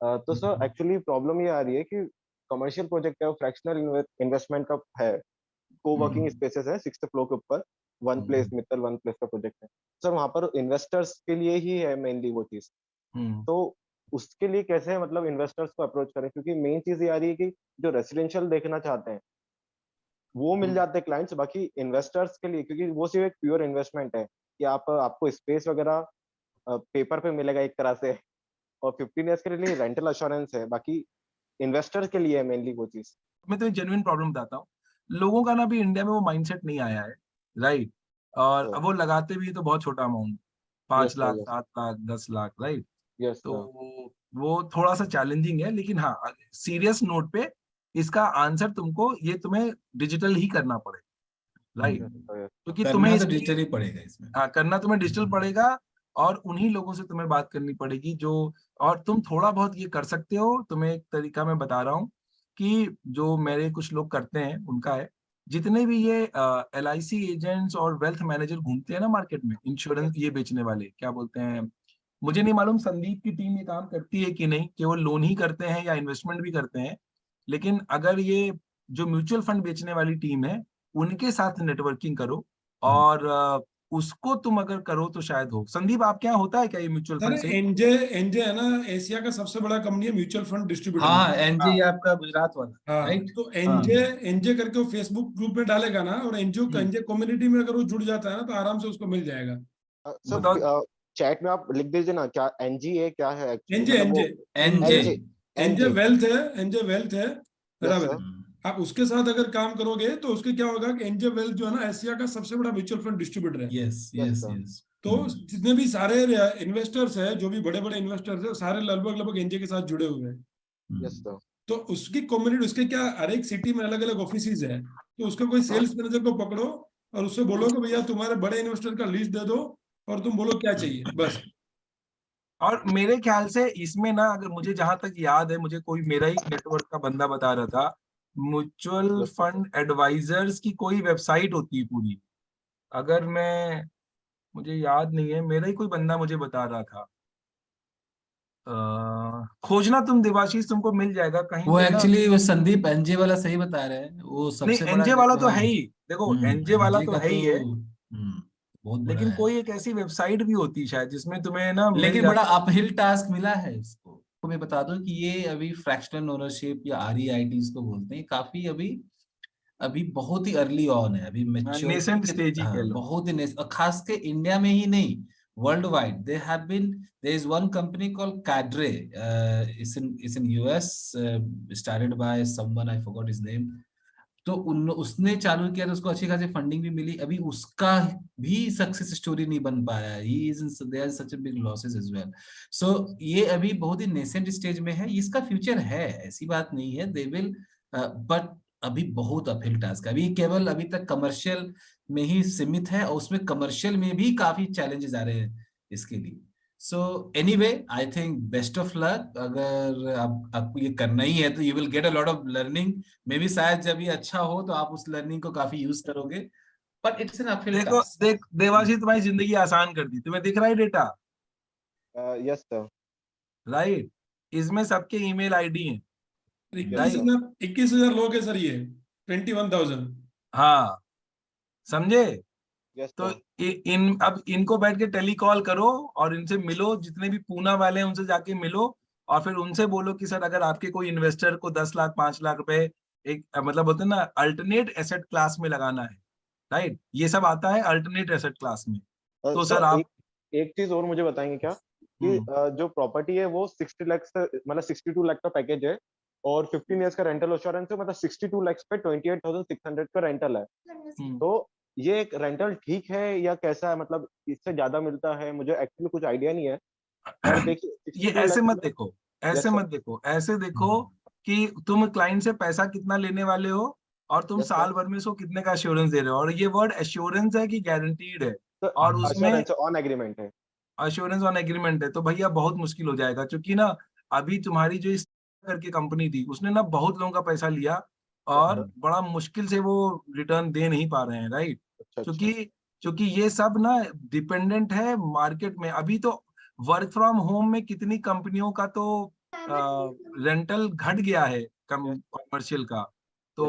तो sir actually problem ये आ रही है कि कमर्शियल प्रोजेक्ट है, फ्रैक्शनल इन्वेस्टमेंट का है, को वर्किंग हम्म, स्पेसेस है 6th फ्लोर के ऊपर, वन प्लेस हम्म, मित्तल वन प्लेस का प्रोजेक्ट है सर। वहां पर इन्वेस्टर्स के लिए ही है मेनली वो चीज। हम्म, तो उसके लिए कैसे मतलब इन्वेस्टर्स को अप्रोच करें, क्योंकि मेन चीज ये आ रही है कि जो रेसिडेंशियल देखना चाहते हैं वो मिल हम्म, जाते हैं क्लाइंट्स, बाकी इन्वेस्टर्स के लिए, क्योंकि वो सिर्फ एक प्योर इन्वेस्टमेंट है कि आपको स्पेस वगैरह पेपर पे मिलेगा एक तरह से, और 15 ईयर्स के लिए रेंटल अश्योरेंस है, बाकी इन्वेस्टर्स के लिए है मेनली वो चीज। मैं तो जेन्युइन प्रॉब्लम बताता हूँ। लोगों का ना अभी इंडिया में वो माइंडसेट नहीं आया है, राइट। और सर अब वो लगाते भी तो बहुत छोटा अमाउंट, पांच yes sir, lakh yes 7 lakh 10 lakh, right. Yes तो सर। वो थोड़ा सा चैलेंजिंग है, लेकिन हाँ, सीरियस नोट पे इसका आंसर तुमको ये तुम्हें डिजिटल ही करना पड़ेगा, right. Yes sir, yes sir. क्योंकि तुम्हें करना तो इसके लिए, डिजिटल ही पड़ेगा इसमें। हाँ, करना तुम्हें डिजिटल पड़ेगा। और उन्हीं लोगों से तुम्हें बात करनी पड़ेगी जो, और तुम थोड़ा बहुत ये कर सकते हो। तुम्हें एक तरीका मैं बता रहा हूँ कि जो मेरे कुछ लोग करते हैं उनका है, जितने भी ये LIC एजेंट्स और वेल्थ मैनेजर घूमते हैं ना मार्केट में, इंश्योरेंस ये बेचने वाले, क्या बोलते हैं, मुझे नहीं मालूम संदीप की टीम ये काम करती है कि नहीं, कि वो लोन ही करते हैं या इन्वेस्टमेंट भी करते हैं। लेकिन अगर ये जो म्यूचुअल फंड बेचने वाली टीम है, उनके साथ नेटवर्किंग करो। हम्म। और उसको तुम अगर करो तो शायद हो। संदीप, आपके यहाँ होता है क्या ये म्यूचुअल सर फंड से? एनजे एनजे है ना, एशिया का सबसे बड़ा कंपनी है म्यूचुअल फंड डिस्ट्रीब्यूटर में। हाँ, एनजे हाँ, आपका गुजरात वाला, हाँ, राइट। तो हाँ, एनजे एनजे करके वो फेसबुक ग्रुप में डालेगा ना, और एनजीओ हम्म, एनजे कम्युनिटी में अगर वो जुड़ जाता है ना, तो आराम से उसको मिल जाएगा। बताओ। सर चैट में आप लिख दीजिए ना, क्या एनजीए क्या है एक्चुअली, एनजे मतलब एनजे वो NJ. NJ. NJ NJ, wealth है, एनजे वेल्थ है, यस बराबर है। सर। आप उसके साथ अगर काम करोगे तो उसके क्या होगा कि एनजे वेल्थ जो है ना, एशिया का सबसे बड़ा म्यूचुअल फंड डिस्ट्रीब्यूटर है। Yes, yes yes, sir. Yes. तो जितने भी सारे इन्वेस्टर्स है, जो भी बड़े बड़े इन्वेस्टर्स है, सारे लगभग लगभग एनजे के साथ जुड़े हुए हैं। Yes sir. तो उसकी कम्युनिटी, उसके क्या, हर एक सिटी में अलग अलग ऑफिस है। तो उसका कोई सेल्स मैनेजर को पकड़ो और उससे बोलो कि भैया तुम्हारे बड़े इन्वेस्टर का लिस्ट दे दो, और तुम बोलो क्या चाहिए, बस। और मेरे ख्याल से इसमें ना, अगर मुझे जहां तक याद है, मुझे कोई मेरा ही नेटवर्क का बंदा बता रहा था, mutual yes sir. Fund advisors की कोई वेबसाइट होती है पूरी। अगर मैं, मुझे याद नहीं है, मेरा ही कोई बंदा मुझे बता रहा था। खोजना तुम देवाशीष, तुमको मिल जाएगा कहीं वो पे ना। एक्चुअली वो संदीप एनजे वाला सही बता रहे हैं, वो नहीं, सबसे बड़ा एनजे वाला तो हाँ। है ही, देखो एनजे वाला एनजे तो का है तो ही है। बहुत बड़ा लेकिन है। कोई एक ऐसी वेबसाइट भी होती है शायद, जिसमें तुम्हें ना मिल लेकिन बड़ा जाता है। अपहिल टास्क मिला है इसको। तो मैं बता दूं कि ये अभी फ्रैक्शनल ओनरशिप या REIT को बोलते हैं, काफी अभी अभी बहुत ही अर्ली ऑन है, अभी मेच्योरिटी नेसेंट के। स्टेज ही कह हाँ, लो। बहुत ही और खास के इंडिया में ही नहीं, world wide they have been. There is one company called Cadre, it's in US, started by someone, I forgot his name. तो उन उसने चालू किया तो उसको अच्छी खासी फंडिंग भी मिली, अभी उसका भी सक्सेस स्टोरी नहीं बन पाया, he is in there such a big losses as well. So ये अभी बहुत ही नेसेंट स्टेज में है, इसका फ्यूचर है, ऐसी बात नहीं है, दे विल, बट अभी बहुत अपहिल टास्क है, अभी केवल अभी तक कमर्शियल में ही सीमित है, और उसमें कमर्शियल में भी काफी चैलेंजेस आ रहे हैं इसके लिए। So anyway, I think best of luck. अगर आपको ये करना ही है तो you will get a lot of learning. May be शायद जब ये अच्छा हो तो आप उस लर्निंग को काफी यूज करोगे, बट इट्स एन अपहिल देखो टास्क। देख देवाशीष, तुम्हारी जिंदगी आसान कर दी, तुम्हें दिख रहा है डेटा, यस सर। राइट। इसमें सबके ईमेल आईडी हैं, इक्कीस यस राइट। हजार 21,000 लोग है सर, ये 21,000। हाँ, समझे। तो सर। इन अब इनको बैठ के टेली कॉल करो और इनसे मिलो, जितने भी पूना वाले हैं उनसे जाके मिलो। और फिर उनसे बोलो कि सर, अगर आपके कोई इन्वेस्टर को 10 लाख 5 लाख रुपए, एक मतलब बोलते हैं ना, अल्टरनेट एसेट क्लास में लगाना है, राइट, ये सब आता है अल्टरनेट एसेट क्लास में। तो सर सर आप, एक एक चीज और मुझे बताएंगे क्या, कि हम्म, जो प्रॉपर्टी है वो 60 लाख से, मतलब 62 लाख का पैकेज है, और 15 ईयर्स का रेंटल इंश्योरेंस है, मतलब 62 लाख पे 28,600 का रेंटल है। हम्म, तो ये एक रेंटल ठीक है या कैसा है, मतलब इससे ज्यादा मिलता है, मुझे एक्चुअली कुछ आइडिया नहीं है। पर देखिए ये 62 लाख ऐसे मत में। देखो, ऐसे यस सर। मत देखो, ऐसे देखो कि तुम क्लाइंट से पैसा कितना लेने वाले हो, और तुम यस सर। साल भर में उसको कितने का एश्योरेंस दे रहे हो। और ये वर्ड एश्योरेंस है कि गारंटीड है, तो और उसमें अश्योरेंस ऑन एग्रीमेंट है। अश्योरेंस ऑन एग्रीमेंट है, तो भैया बहुत मुश्किल हो जाएगा। क्योंकि ना, अभी तुम्हारी जो इस करके कंपनी थी, उसने ना बहुत लोगों का पैसा लिया, यस और सर। बड़ा मुश्किल से वो रिटर्न दे नहीं पा रहे हैं, राइट। अच्छा अच्छा। क्योंकि क्योंकि ये सब ना डिपेंडेंट है मार्केट में। अभी तो वर्क फ्रॉम होम में कितनी कंपनियों का तो रेंटल घट गया है कमर्शियल का, तो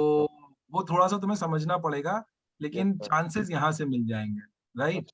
वो थोड़ा सा तुम्हें समझना पड़ेगा, लेकिन Yes, sir. चांसेस यहाँ से मिल जाएंगे, राइट?